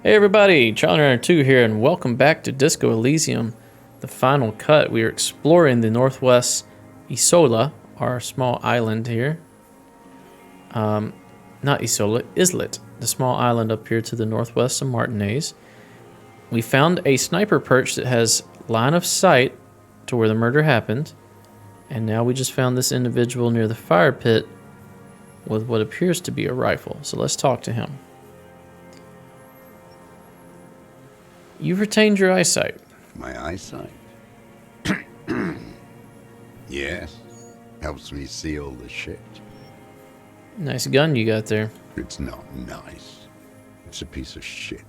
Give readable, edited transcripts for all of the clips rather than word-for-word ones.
Hey everybody, Charlie Runner 2 here, and welcome back to Disco Elysium, the final cut. We are exploring the northwest Isola, our small island here. Not Isola, Islet, the small island up here to the northwest of Martinez. We found a sniper perch that has line of sight to where the murder happened, and now we just found this individual near the fire pit with what appears to be a rifle. So let's talk to him. You've retained your eyesight. My eyesight? Yes. Helps me see all the shit. Nice gun you got there. It's not nice. It's a piece of shit.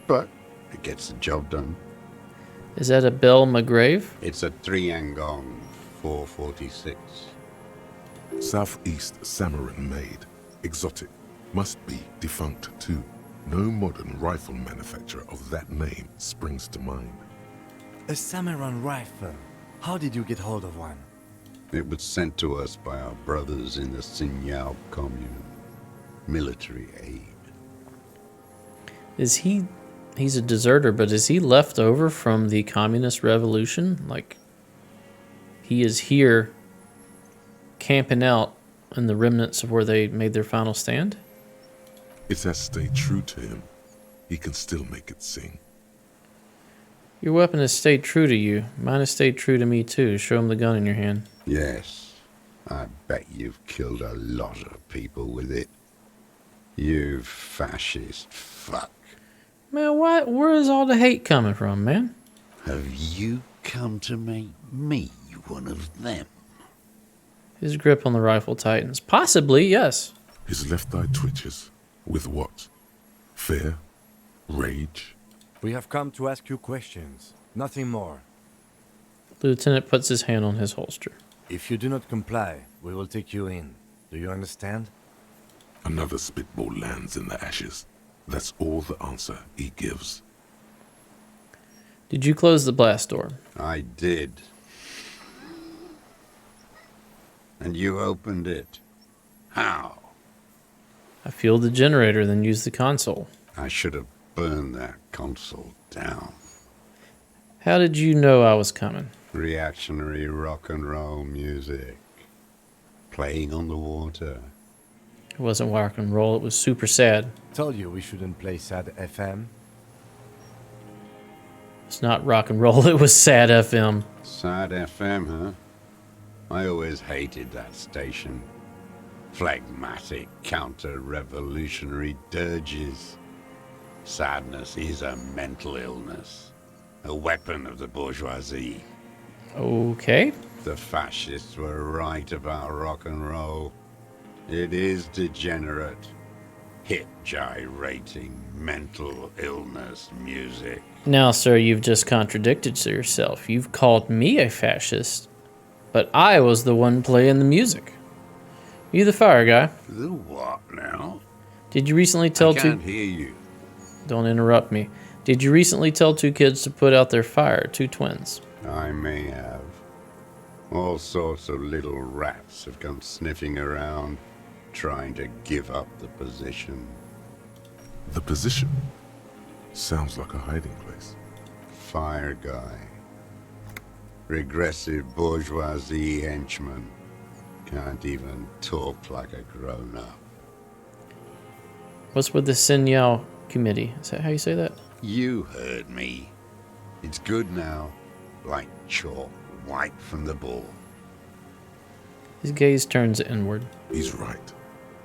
But it gets the job done. Is that a Bell McGrave? It's a 3-Angong 446. Southeast Samarin made. Exotic. Must be defunct too. No modern rifle manufacturer of that name springs to mind. A Samaran rifle. How did you get hold of one? It was sent to us by our brothers in the Sinyao commune. Military aid. He's a deserter, but is he left over from the communist revolution? Like, he is here camping out in the remnants of where they made their final stand? It has stayed true to him. He can still make it sing. Your weapon has stayed true to you. Mine has stayed true to me too. Show him the gun in your hand. Yes. I bet you've killed a lot of people with it. You fascist fuck. Man, where is all the hate coming from, man? Have you come to make me one of them? His grip on the rifle tightens. Possibly, yes. His left eye twitches. With what? Fear? Rage? We have come to ask you questions. Nothing more. The lieutenant puts his hand on his holster. If you do not comply, we will take you in. Do you understand? Another spitball lands in the ashes. That's all the answer he gives. Did you close the blast door? I did. And you opened it. How? I fueled the generator, then used the console. I should have burned that console down. How did you know I was coming? Reactionary rock and roll music. Playing on the water. It wasn't rock and roll, it was super sad. Told you we shouldn't play sad FM. It's not rock and roll, it was sad FM. Sad FM, huh? I always hated that station. Phlegmatic, counter-revolutionary dirges. Sadness is a mental illness, a weapon of the bourgeoisie. Okay. The fascists were right about rock and roll. It is degenerate, hip-gyrating, mental illness music. Now, sir, you've just contradicted yourself. You've called me a fascist, but I was the one playing the music. You the fire guy. The what now? Did you recently tell I can't hear you. Don't interrupt me. Did you recently tell two kids to put out their fire, two twins? I may have. All sorts of little rats have come sniffing around, trying to give up the position. The position sounds like a hiding place. Fire guy. Regressive bourgeoisie henchman. Can't even talk like a grown-up. What's with the Sinyao committee? Is that how you say that? You heard me. It's good now. Like chalk wiped from the board. His gaze turns inward. He's right.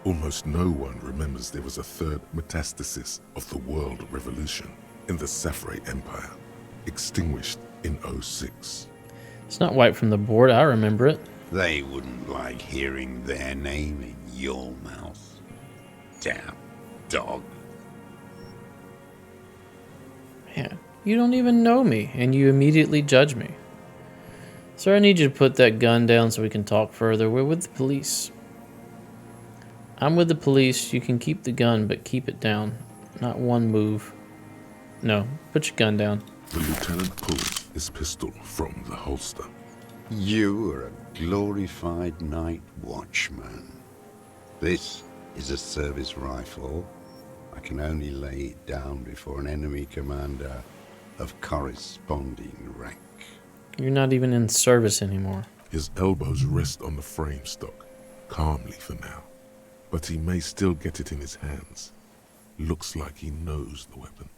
Almost no one remembers there was a third metastasis of the world revolution in the Safre Empire, extinguished in '06. It's not wiped from the board, I remember it. They wouldn't like hearing their name in your mouth. Damn dog. Man, you don't even know me, and you immediately judge me. Sir, I need you to put that gun down so we can talk further. We're with the police. I'm with the police. You can keep the gun, but keep it down. Not one move. No, put your gun down. The lieutenant pulls his pistol from the holster. You are a glorified night watchman. This is a service rifle. I can only lay it down before an enemy commander of corresponding rank. You're not even in service anymore. His elbows rest on the frame stock, calmly for now. But he may still get it in his hands. Looks like he knows the weapon.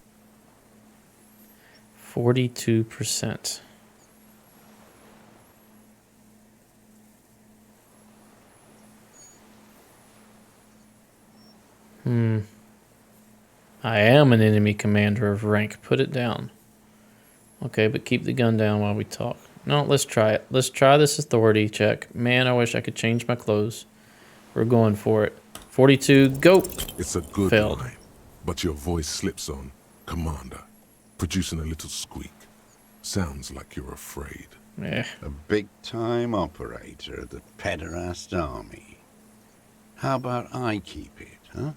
42%. I am an enemy commander of rank. Put it down. Okay, but keep the gun down while we talk. No, let's try it. Let's try this authority check. Man, I wish I could change my clothes. We're going for it. 42, go! It's a good Failed. line, but your voice slips on, Commander, producing a little squeak. Sounds like you're afraid. Eh. A big-time operator of the pederast army. How about I keep it, huh?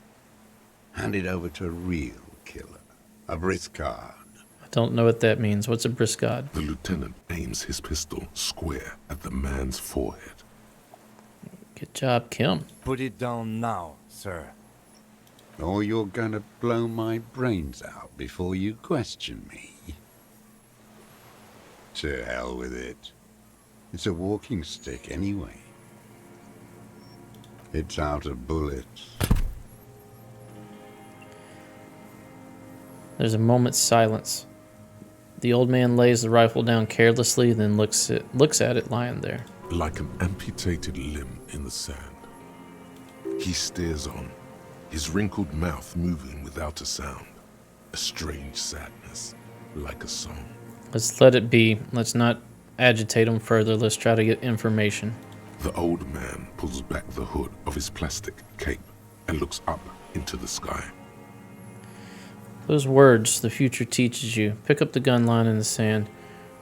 Hand it over to a real killer. A briscard. I don't know what that means. What's a briscade? The lieutenant aims his pistol square at the man's forehead. Good job, Kim. Put it down now, sir. Or you're gonna blow my brains out before you question me. To hell with it. It's a walking stick anyway. It's out of bullets. There's a moment's silence. The old man lays the rifle down carelessly, then looks at it lying there. Like an amputated limb in the sand. He stares on, his wrinkled mouth moving without a sound. A strange sadness, like a song. Let's let it be. Let's not agitate him further. Let's try to get information. The old man pulls back the hood of his plastic cape and looks up into the sky. Those words the future teaches you. Pick up the gun lying in the sand.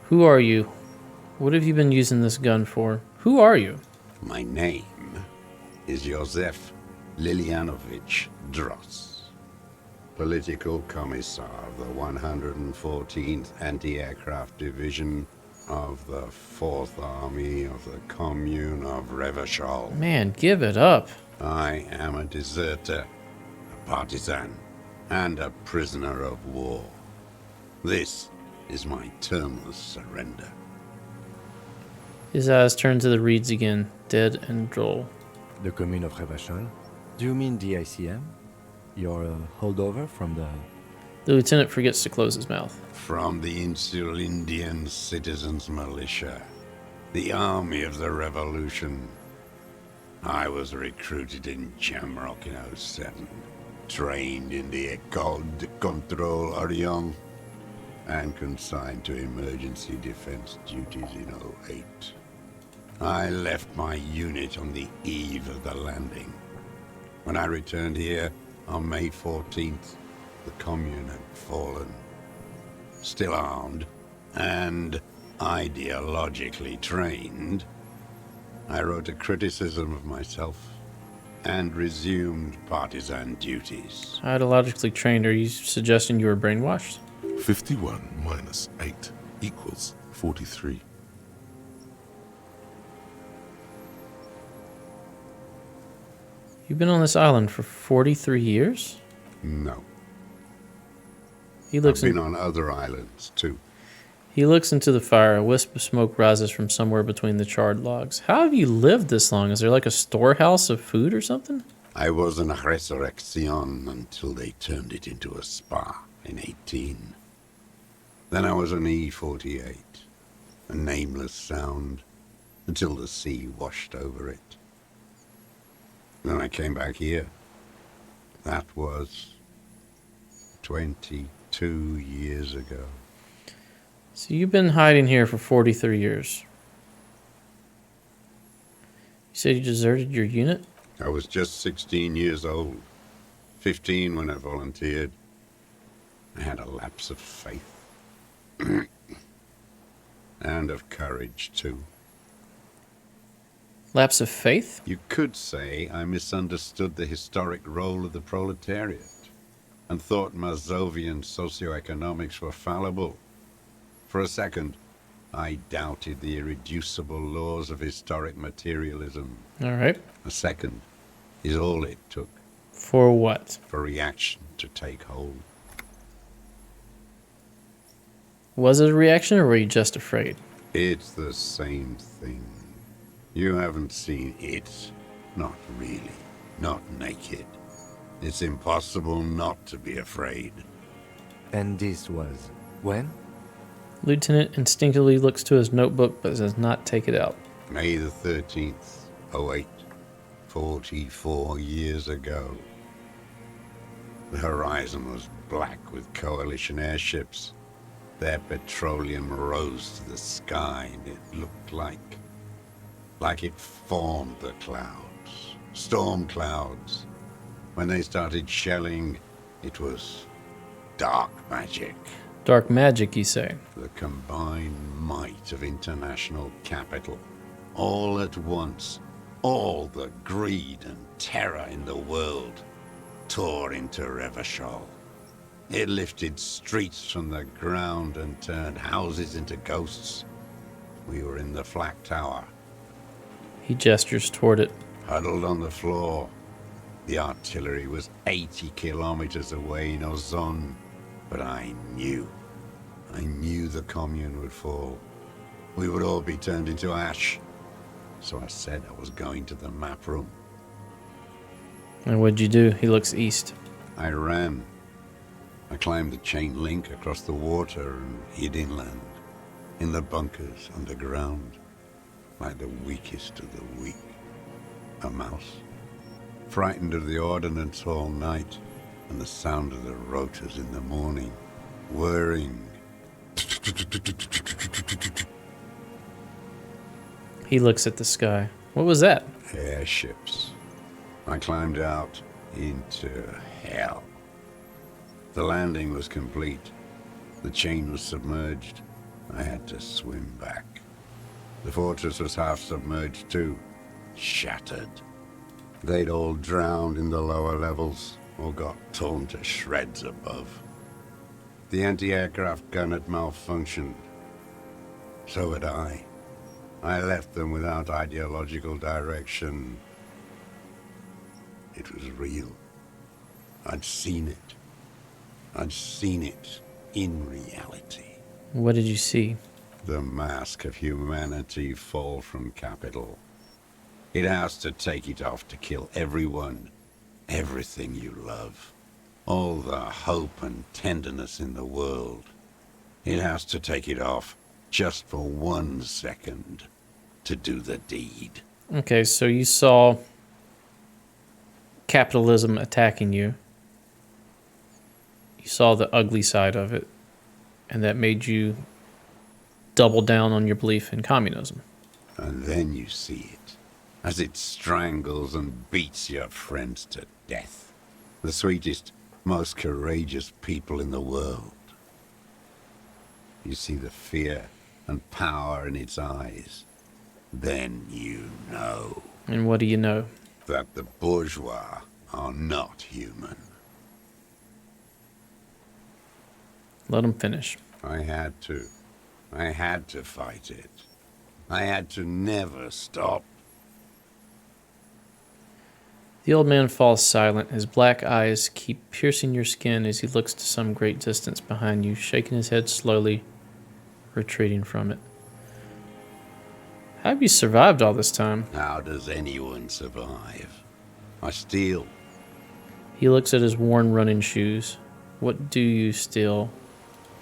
Who are you? What have you been using this gun for? Who are you? My name is Josef Lilianovich Dross, Political Commissar of the 114th Anti-Aircraft Division of the 4th Army of the Commune of Revachol. Man, give it up. I am a deserter, a partisan, and a prisoner of war. This is my termless surrender. His eyes turn to the reeds again, dead and droll. The commune of Revachol? Do you mean the ICM? You're a holdover from the... The lieutenant forgets to close his mouth. From the Insular Indian Citizens Militia, the army of the revolution. I was recruited in Jamrock in 07, trained in the École de Contrôle Orient, and consigned to emergency defense duties in 08. I left my unit on the eve of the landing. When I returned here on May 14th, the commune had fallen. Still armed and ideologically trained, I wrote a criticism of myself and resumed partisan duties. Ideologically trained, are you suggesting you were brainwashed? 51 minus 8 equals 43. You've been on this island for 43 years? No. He looks I've been on other islands, too. He looks into the fire. A wisp of smoke rises from somewhere between the charred logs. How have you lived this long? Is there like a storehouse of food or something? I was in a resurrection until they turned it into a spa in 18. Then I was an E-48, a nameless sound, until the sea washed over it. Then I came back here. That was 22 years ago. So you've been hiding here for 43 years. You said you deserted your unit? I was just 16 years old, 15 when I volunteered. I had a lapse of faith. And of courage, too. Lapse of faith? You could say I misunderstood the historic role of the proletariat and thought Mazovian socioeconomics were fallible. For a second, I doubted the irreducible laws of historic materialism. All right. A second is all it took. For what? For reaction to take hold. Was it a reaction or were you just afraid? It's the same thing. You haven't seen it. Not really. Not naked. It's impossible not to be afraid. And this was when? Lieutenant instinctively looks to his notebook but does not take it out. May the 13th, '08. 44 years ago. The horizon was black with coalition airships. Their petroleum rose to the sky and it looked like it formed the clouds. Storm clouds. When they started shelling, it was dark magic. Dark magic, you say? The combined might of international capital. All at once, all the greed and terror in the world tore into Revachol. It lifted streets from the ground and turned houses into ghosts. We were in the flak tower, He gestures toward it. huddled on the floor. The artillery was 80 kilometers away in Ozon, but I knew the commune would fall. We would all be turned into ash. So I said I was going to the map room. And what'd you do? He looks east. I ran. I climbed the chain link across the water and hid inland, in the bunkers underground, like the weakest of the weak. A mouse, frightened of the ordnance all night and the sound of the rotors in the morning, whirring. He looks at the sky. What was that? Airships. I climbed out into hell. The landing was complete. The chain was submerged. I had to swim back. The fortress was half submerged too, shattered. They'd all drowned in the lower levels or got torn to shreds above. The anti-aircraft gun had malfunctioned. So had I. I left them without ideological direction. It was real. I'd seen it. I'd seen it in reality. What did you see? The mask of humanity fall from capital. It has to take it off to kill everyone, everything you love. All the hope and tenderness in the world. It has to take it off just for 1 second to do the deed. Okay, so you saw capitalism attacking you. You saw the ugly side of it, and that made you double down on your belief in communism. And then you see it, as it strangles and beats your friends to death. The sweetest, most courageous people in the world. You see the fear and power in its eyes. Then you know. And what do you know? That the bourgeois are not human. Let him finish. I had to. I had to fight it. I had to never stop. The old man falls silent. His black eyes keep piercing your skin as he looks to some great distance behind you, shaking his head slowly, retreating from it. How have you survived all this time? How does anyone survive? I steal. He looks at his worn running shoes. What do you steal?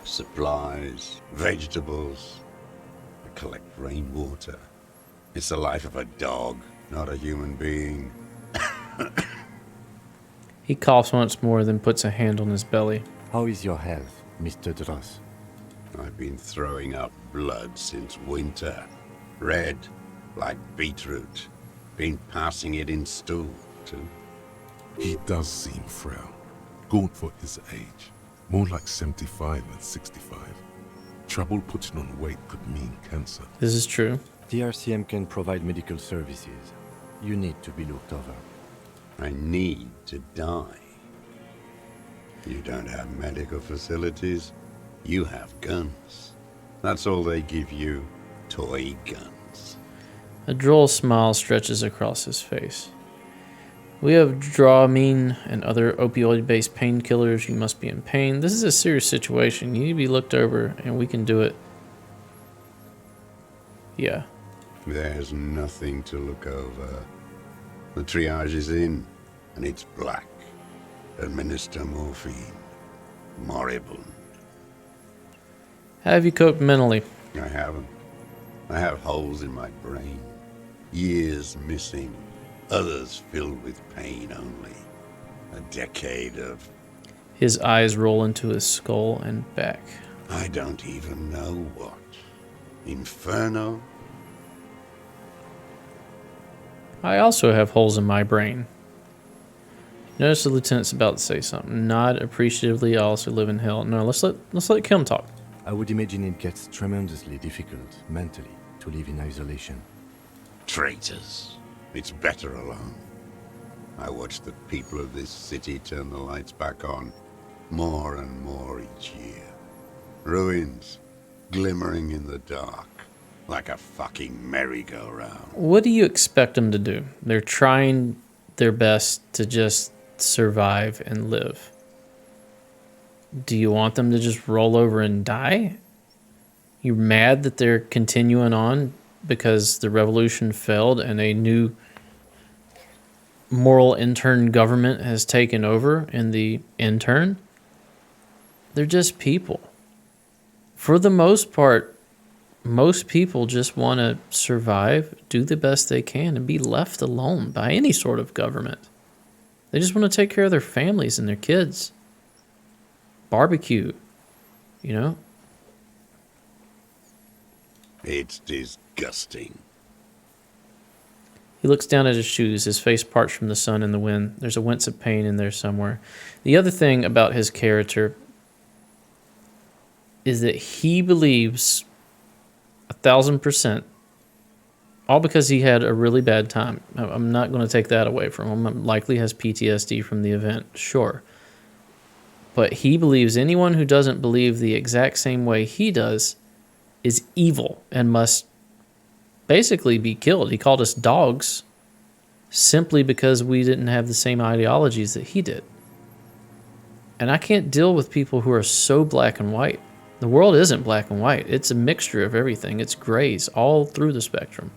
Supplies, vegetables. I collect rainwater. It's the life of a dog, not a human being. He coughs once more, then puts a hand on his belly. How is your health, Mr. Dross? I've been throwing up blood since winter. Red, like beetroot. Been passing it in stool, too. He does seem frail, gaunt for his age. More like 75 than 65. Trouble putting on weight could mean cancer. This is true. The RCM can provide medical services. You need to be looked over. I need to die. You don't have medical facilities. You have guns. That's all they give you. Toy guns. A droll smile stretches across his face. We have Dramamine and other opioid-based painkillers. You must be in pain. This is a serious situation. You need to be looked over, and we can do it. Yeah. There's nothing to look over. The triage is in, and it's black. Administer morphine. Moribund. How have you coped mentally? I haven't. I have holes in my brain. Years missing. Others filled with pain only. A decade of... His eyes roll into his skull and back. I don't even know what. Inferno? I also have holes in my brain. Notice the lieutenant's about to say something. Nod appreciatively. I also live in hell. No, let's let Kim talk. I would imagine it gets tremendously difficult mentally to live in isolation. Traitors. It's better alone. I watch the people of this city turn the lights back on, more and more each year. Ruins, glimmering in the dark, like a fucking merry-go-round. What do you expect them to do? They're trying their best to just survive and live. Do you want them to just roll over and die? You're mad that they're continuing on because the revolution failed and a new moral intern government has taken over in the intern? They're just people. For the most part, most people just want to survive, do the best they can, and be left alone by any sort of government. They just want to take care of their families and their kids. Barbecue, you know? It's disgusting. He looks down at his shoes, his face parched from the sun and the wind. There's a wince of pain in there somewhere. The other thing about his character is that he believes 1,000%, all because he had a really bad time. I'm not going to take that away from him. Likely has PTSD from the event, sure. But he believes anyone who doesn't believe the exact same way he does is evil and must basically be killed. He called us dogs simply because we didn't have the same ideologies that he did. And I can't deal with people who are so black and white. The world isn't black and white. It's a mixture of everything. It's grays all through the spectrum.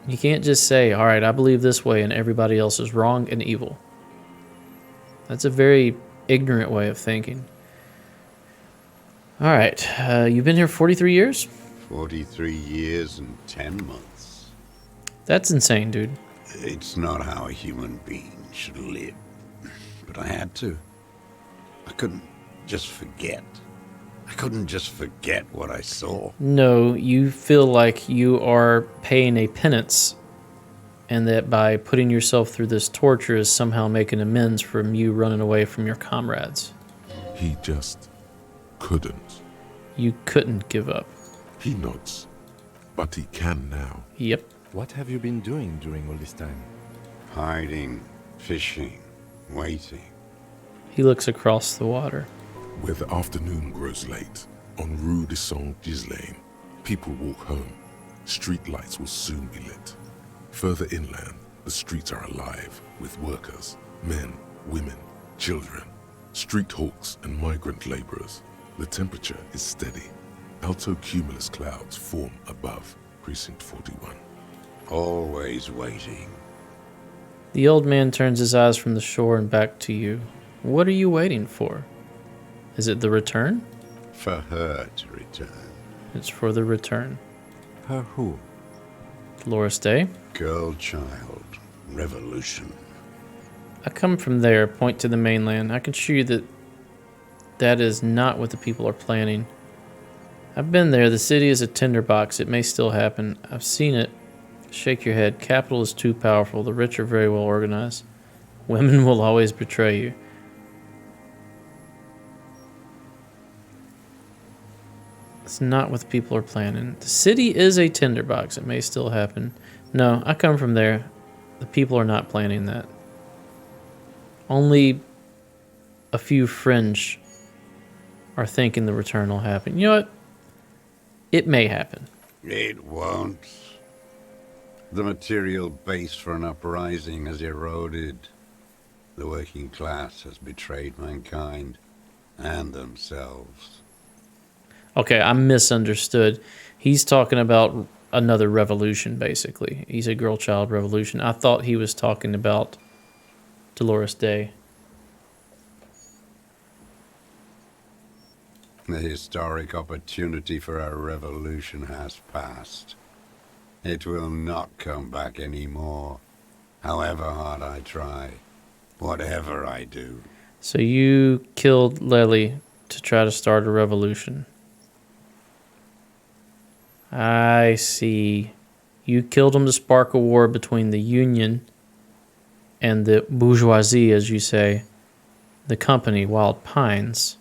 You can't just say, all right, I believe this way and everybody else is wrong and evil. That's a very ignorant way of thinking. All right, you've been here 43 years? 43 years and 10 months. That's insane, dude. It's not how a human being should live. But I had to. I couldn't just forget. I couldn't just forget what I saw. No, you feel like you are paying a penance and that by putting yourself through this torture is somehow making amends from you running away from your comrades. He just couldn't. You couldn't give up. He nods, but he can now. Yep. What have you been doing during all this time? Hiding, fishing, waiting. He looks across the water. Where the afternoon grows late, on Rue de Saint-Ghislain, people walk home. Street lights will soon be lit. Further inland, the streets are alive with workers, men, women, children, street hawks and migrant laborers. The temperature is steady. Alto cumulus clouds form above Precinct 41. Always waiting. The old man turns his eyes from the shore and back to you. What are you waiting for? Is it the return? For her to return. It's for the return. Her who? Dolores Day? Girl, child, revolution. I come from there, point to the mainland. I can assure you that that is not what the people are planning. I've been there. The city is a tinderbox. It may still happen. I've seen it. Shake your head. Capital is too powerful. The rich are very well organized. Women will always betray you. It's not what the people are planning. The city is a tinderbox. It may still happen. No, I come from there. The people are not planning that. Only a few fringe are thinking the return will happen. You know what? It may happen. It won't. The material base for an uprising has eroded. The working class has betrayed mankind and themselves. Okay, I misunderstood. He's talking about another revolution, basically. He's a girl child revolution. I thought he was talking about Dolores Day. The historic opportunity for our revolution has passed. It will not come back anymore, however hard I try, whatever I do. So you killed Lely to try to start a revolution. I see. You killed him to spark a war between the Union and the bourgeoisie, as you say, the company, Wild Pines.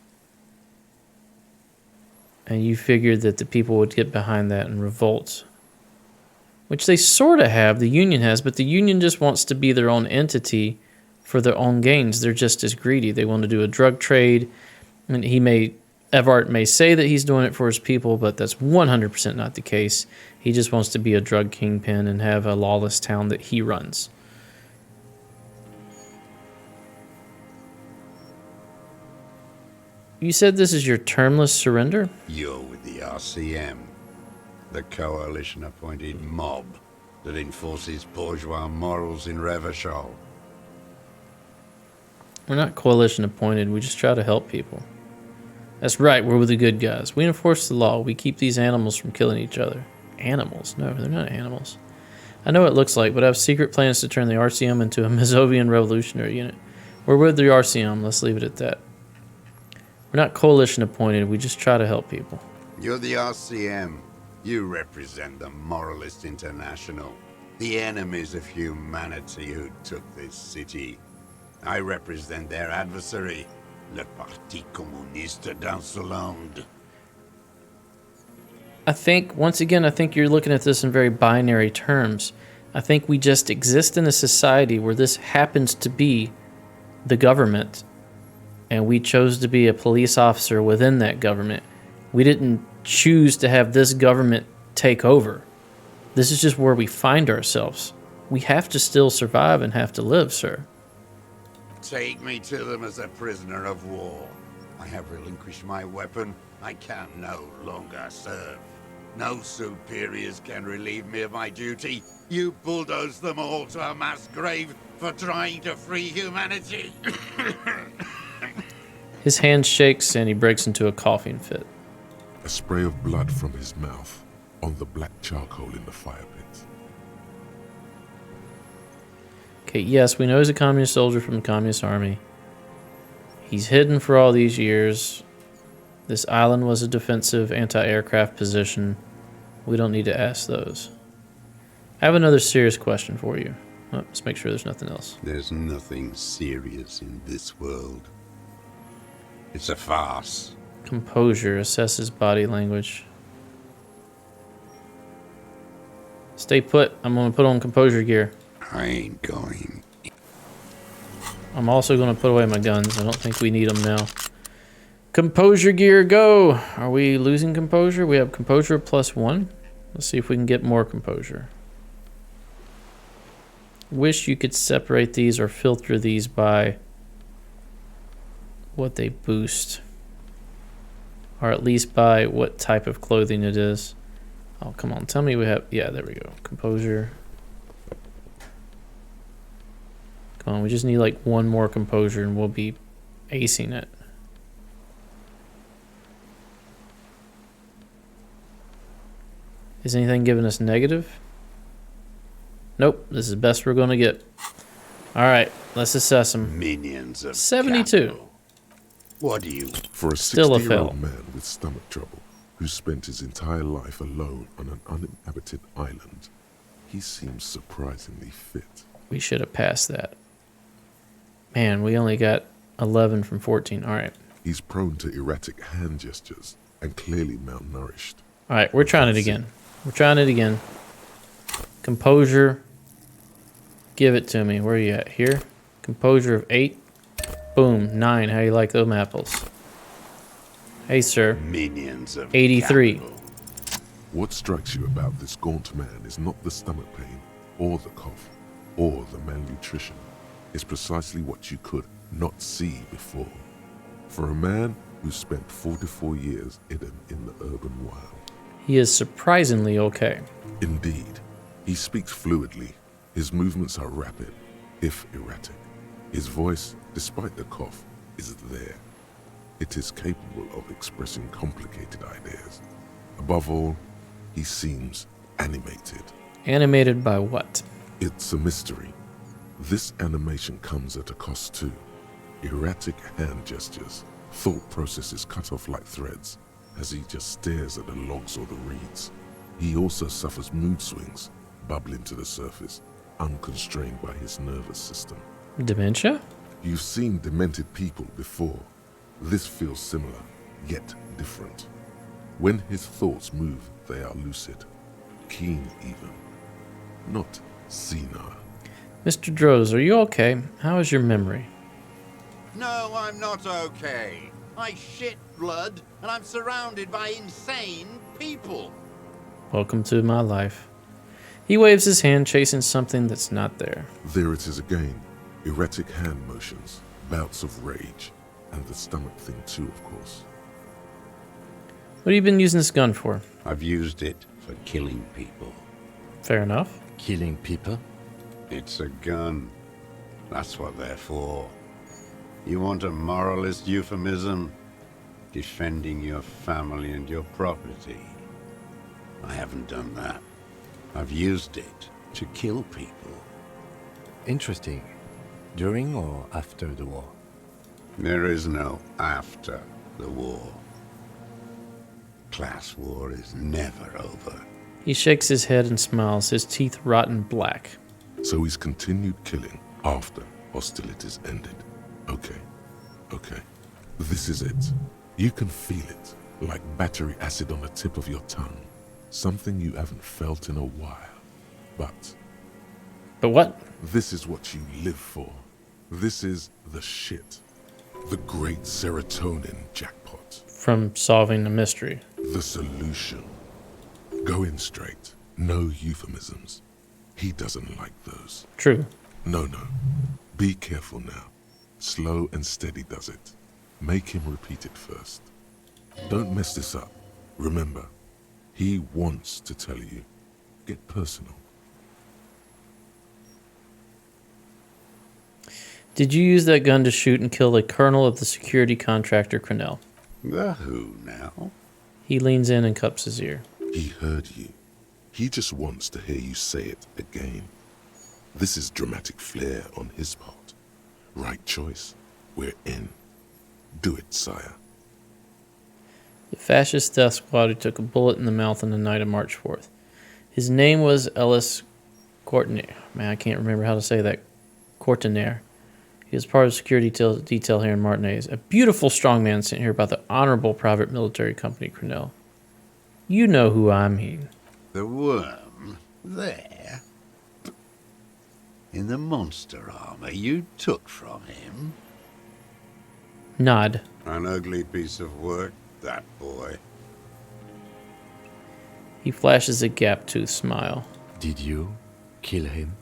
And you figured that the people would get behind that and revolt. Which they sort of have, the Union has, but the Union just wants to be their own entity for their own gains. They're just as greedy. They want to do a drug trade. And Evart may say that he's doing it for his people, but that's 100% not the case. He just wants to be a drug kingpin and have a lawless town that he runs. You said this is your termless surrender? You're with the RCM, the coalition-appointed mob that enforces bourgeois morals in Revachol. We're not coalition appointed, we just try to help people. That's right, we're with the good guys. We enforce the law, we keep these animals from killing each other. Animals? No, they're not animals. I know what it looks like, but I have secret plans to turn the RCM into a Mazovian revolutionary unit. We're with the RCM, let's leave it at that. We're not coalition appointed, we just try to help people. You're the RCM. You represent the Moralist International, the enemies of humanity who took this city. I represent their adversary, le Parti Communiste d'Insolande. I think, once again, I think you're looking at this in very binary terms. I think we just exist in a society where this happens to be the government, and we chose to be a police officer within that government. We didn't choose to have this government take over. This is just where we find ourselves. We have to still survive and have to live, sir. Take me to them as a prisoner of war. I have relinquished my weapon. I can no longer serve. No superiors can relieve me of my duty. You bulldoze them all to a mass grave for trying to free humanity. His hand shakes and he breaks into a coughing fit. A spray of blood from his mouth on the black charcoal in the fire pit. Okay, yes, we know he's a communist soldier from the Communist Army. He's hidden for all these years. This island was a defensive anti-aircraft position. We don't need to ask those. I have another serious question for you. Let's make sure there's nothing else. There's nothing serious in this world. It's a farce. Composure. Assess his body language. Stay put. I'm going to put on composure gear. I ain't going. I'm also going to put away my guns. I don't think we need them now. Composure gear, go! Are we losing composure? We have composure +1. Let's see if we can get more composure. Wish you could separate these or filter these by what they boost. Or at least by what type of clothing it is. Oh, come on. Tell me we have... Yeah, there we go. Composure. Come on, we just need like one more composure and we'll be acing it. Is anything giving us negative? Nope, this is the best we're going to get. Alright, let's assess them. Minions of 72. capital. What do you... For a Still a fail. 60-year-old man with stomach trouble, who spent his entire life alone on an uninhabited island, he seems surprisingly fit. We should have passed that. Man, we only got 11 from 14. Alright. He's prone to erratic hand gestures and clearly malnourished. Alright, we're trying it again. We're trying it again. Composure. Give it to me. Where are you at? Here? Composure of 8. Boom. 9. How you like those apples? Hey, sir. Minions of 83. capital. What strikes you about this gaunt man is not the stomach pain, or the cough, or the malnutrition, is precisely what you could not see before. For a man who spent 44 years hidden in the urban wild. He is surprisingly okay. Indeed, he speaks fluidly. His movements are rapid, if erratic. His voice, despite the cough, is there. It is capable of expressing complicated ideas. Above all, he seems animated. Animated by what? It's a mystery. This animation comes at a cost too. Erratic hand gestures, thought processes cut off like threads as he just stares at the logs or the reeds. He also suffers mood swings, bubbling to the surface, unconstrained by his nervous system. Dementia? You've seen demented people before. This feels similar, yet different. When his thoughts move, they are lucid, keen even, not senile. Mr. Droz, are you okay? How is your memory? No, I'm not okay. I shit blood, and I'm surrounded by insane people. Welcome to my life. He waves his hand, chasing something that's not there. There it is again, erratic hand motions, bouts of rage, and the stomach thing too, of course. What have you been using this gun for? I've used it for killing people. Fair enough. Killing people? It's a gun. That's what they're for. You want a moralist euphemism? Defending your family and your property. I haven't done that. I've used it to kill people. Interesting. During or after the war? There is no after the war. Class war is never over. He shakes his head and smiles, his teeth rotten black. So he's continued killing after hostilities ended. Okay. This is it. You can feel it, like battery acid on the tip of your tongue. Something you haven't felt in a while. But what? this is what you live for. This is the shit. The great serotonin jackpot. From solving a mystery. The solution. Go in straight. No euphemisms. He doesn't like those. True. No. Be careful now. Slow and steady does it. Make him repeat it first. Don't mess this up. Remember, he wants to tell you. Get personal. Did you use that gun to shoot and kill the colonel of the security contractor, Crenell? The who now? He leans in and cups his ear. He heard you. He just wants to hear you say it again. This is dramatic flair on his part. Right choice. We're in. Do it, sire. The fascist death squad who took a bullet in the mouth on the night of March 4th. His name was Ellis Courtenay. Man, I can't remember how to say that. Courtenay. He was part of the security detail here in Martinez. A beautiful strong man sent here by the Honorable Private Military Company, Crenell. You know who I mean. The worm? There? In the monster armor you took from him? Nod. An ugly piece of work, that boy. He flashes a gap-toothed smile. Did you kill him?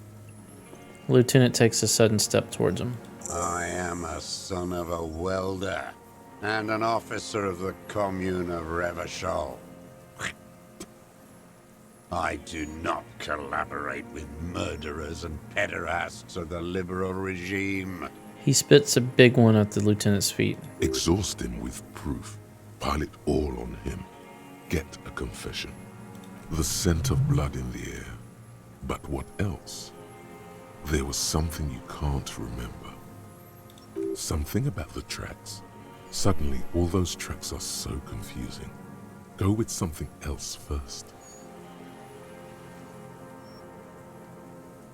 The lieutenant takes a sudden step towards him. I am a son of a welder and an officer of the commune of Revachol. I do not collaborate with murderers and pederasts of the liberal regime. He spits a big one at the lieutenant's feet. Exhaust him with proof. Pile it all on him. Get a confession. The scent of blood in the air. But what else? There was something you can't remember. Something about the tracks. Suddenly, all those tracks are so confusing. Go with something else first.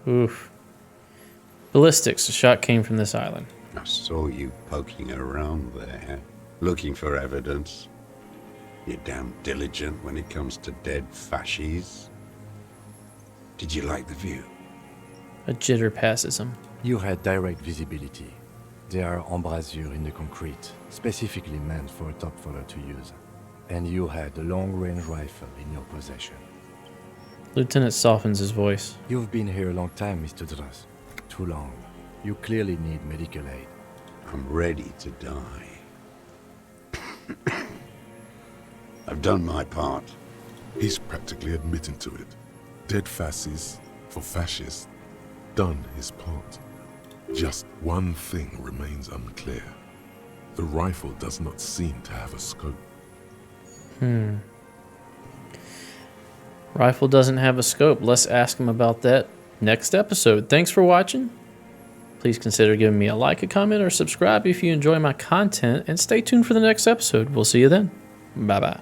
Oof. Ballistics. A shot came from this island. I saw you poking around there, looking for evidence. You're damn diligent when it comes to dead fascies. Did you like the view? A jitter passes him. You had direct visibility. There are embrasures in the concrete, specifically meant for a top follower to use. And you had a long-range rifle in your possession. Lieutenant softens his voice. You've been here a long time, Mr. Dras. Too long. You clearly need medical aid. I'm ready to die. I've done my part. He's practically admitting to it. Dead fascists for fascists. Done his part. Just one thing remains unclear. The rifle does not seem to have a scope. Rifle doesn't have a scope. Let's ask him about that next episode. Thanks for watching. Please consider giving me a like, a comment, or subscribe if you enjoy my content, and stay tuned for the next episode. We'll see you then. Bye-bye.